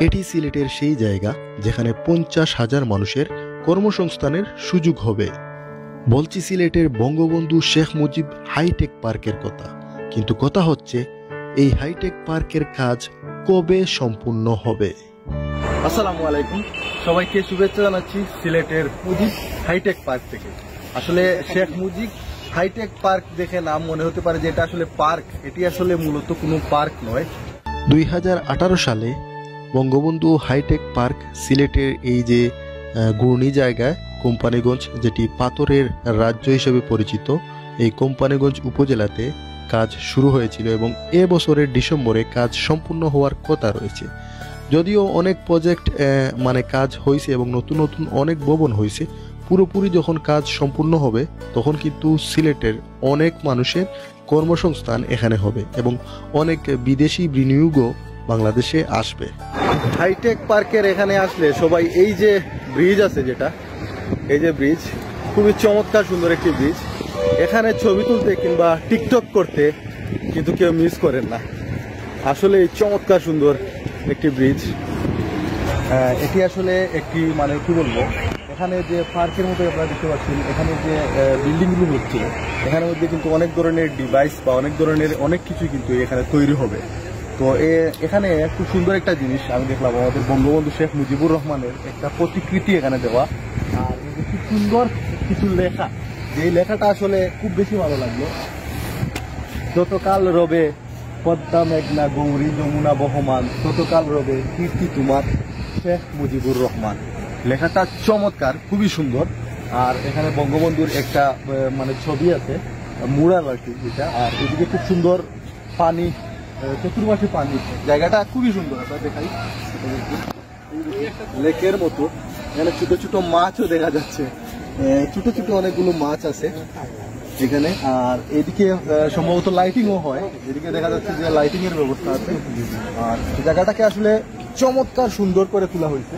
এটি সিলেটের সেই জায়গা যেখানে 50,000 মানুষের কর্মসংস্থানের সুযোগ হবে। বলছি সিলেটের বঙ্গবন্ধু শেখ মুজিব হাইটেক পার্কের কথা, কিন্তু কথা হচ্ছে এই হাইটেক পার্কের কাজ কবে সম্পূর্ণ হবে। আসসালামু আলাইকুম, সবাইকে শুভেচ্ছা জানাচ্ছি সিলেটের মুজিব হাইটেক পার্ক থেকে। আসলে শেখ মুজিব হাইটেক পার্ক দেখে নাম মনে হতে পারে যে এটা আসলে পার্ক, এটি আসলে মূলত কোনো পার্ক নয়। 2018 সালে বঙ্গবন্ধু হাইটেক পার্ক সিলেটের এই যে ঘূর্ণি জায়গায় কোম্পানিগঞ্জ, যেটি পাথরের রাজ্য হিসেবে পরিচিত, এই কোম্পানিগঞ্জ উপজেলাতে কাজ শুরু হয়েছিল এবং এ বছরের ডিসেম্বরে কাজ সম্পূর্ণ হওয়ার কথা রয়েছে। যদিও অনেক প্রজেক্ট কাজ হয়েছে এবং নতুন নতুন অনেক ভবন হয়েছে, পুরোপুরি যখন কাজ সম্পূর্ণ হবে তখন কিন্তু সিলেটের অনেক মানুষের কর্মসংস্থান এখানে হবে এবং অনেক বিদেশি বিনিয়োগও বাংলাদেশে আসবে। হাইটেক পার্কের এখানে আসলে সবাই এই যে ব্রিজ আছে, যেটা এই যে ব্রিজ, খুবই চমৎকার সুন্দর একটি ব্রিজ। এখানে ছবি তুলতে কিংবা টিকটক করতে কিন্তু কেউ মিস করেন না। আসলে এই চমৎকার সুন্দর একটি ব্রিজ, এটি আসলে একটি কি বলবো, এখানে যে পার্কের মতো আপনারা দেখতে পাচ্ছেন, এখানে যে বিল্ডিংগুলো হচ্ছে এখানের মধ্যে কিন্তু অনেক ধরনের ডিভাইস বা অনেক ধরনের অনেক কিছু কিন্তু এখানে তৈরি হবে। তো এখানে খুব সুন্দর একটা জিনিস আমি দেখলাম, আমাদের বঙ্গবন্ধু শেখ মুজিবুর রহমানের একটা প্রতিকৃতি এখানে দেওয়া, আর খুব সুন্দর কিছু লেখা, যেই লেখাটা আসলে খুব বেশি ভালো লাগলো। যতকাল রবে পদ্মা মেঘনা গৌরী যমুনা বহমান, ততকাল রবে কীর্তি তোমার শেখ মুজিবুর রহমান। লেখাটা চমৎকার, খুবই সুন্দর। আর এখানে বঙ্গবন্ধুর একটা ছবি আছে, মুরাল আর কি যেটা, আর এদিকে খুব সুন্দর পানি, চতুর্পাশে পানি, জায়গাটা খুবই সুন্দর। আপনারা দেখাই, লেকের মতো এখানে ছোট ছোট মাছও দেখা যাচ্ছে, ছোট ছোট অনেকগুলো মাছ আছে এখানে। আর এদিকে সম্ভবত লাইটিংও হয়, এদিকে দেখা যাচ্ছে যে লাইটিং এর ব্যবস্থা আছে। আর জায়গাটাকে আসলে চমৎকার সুন্দর করে তোলা হয়েছে।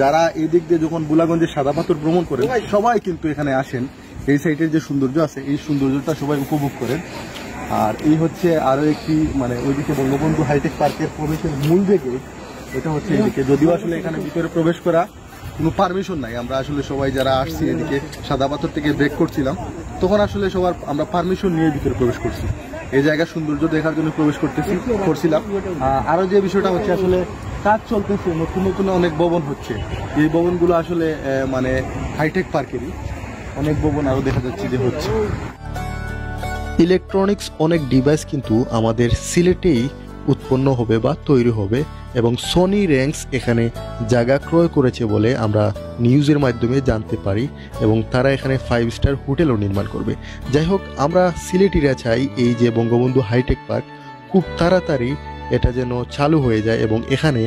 যারা এই দিক দিয়ে যখন বুলাগঞ্জের সাদা পাথর ভ্রমণ করেন সবাই কিন্তু এখানে আসেন, এই সাইডের যে সৌন্দর্য আছে এই সৌন্দর্যটা সবাই উপভোগ করেন। আর এই হচ্ছে আরো একটি ওইদিকে বঙ্গবন্ধু হাইটেক পার্কের প্রবেশের মূল যে গেট, এটা হচ্ছে এদিকে। যদিও আসলে এখানে ভিতরে প্রবেশ করা কোনো পারমিশন নাই, আমরা আসলে সবাই যারা আসছি এদিকে সাদা পাথর থেকে ব্রেক করছিলাম, তখন আসলে সবার আমরা পারমিশন নিয়ে ভিতরে প্রবেশ করছি। এই জায়গার সৌন্দর্য দেখার জন্য প্রবেশ করছিলাম। আরো যে বিষয়টা হচ্ছে, আসলে কাজ চলতেছে, নতুন নতুন অনেক ভবন হচ্ছে। এই ভবনগুলো আসলে হাইটেক পার্কেরই অনেক ভবন আরো দেখা যাচ্ছে যে হচ্ছে। ইলেকট্রনিক্স অনেক ডিভাইস কিন্তু আমাদের সিলেটেই উৎপন্ন হবে বা তৈরি হবে এবং সনি র্যাঙ্কস এখানে জায়গা ক্রয় করেছে বলে আমরা নিউজের মাধ্যমে জানতে পারি এবং তারা এখানে 5 স্টার হোটেলও নির্মাণ করবে। যাই হোক, আমরা সিলেটিরা চাই এই যে বঙ্গবন্ধু হাইটেক পার্ক খুব তাড়াতাড়ি এটা যেন চালু হয়ে যায় এবং এখানে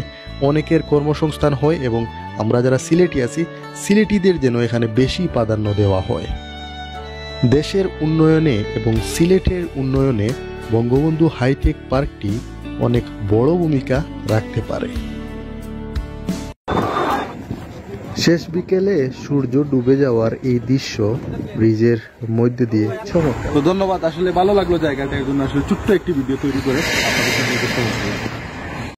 অনেকের কর্মসংস্থান হয় এবং আমরা যারা সিলেটি আছি সিলেটিদের যেন এখানে বেশি প্রাধান্য দেওয়া হয়। দেশের উন্নয়নে এবং সিলেটের উন্নয়নে বঙ্গবন্ধু হাইটেক পার্কটি অনেক বড় ভূমিকা রাখতে পারে। শেষ বিকেলে সূর্য ডুবে যাওয়ার এই দৃশ্য ব্রিজের মধ্যে দিয়ে চমৎকার। তো ধন্যবাদ, আসলে ভালো লাগলো জায়গাটা, এর জন্য আসলে ছোট্ট একটি ভিডিও তৈরি করে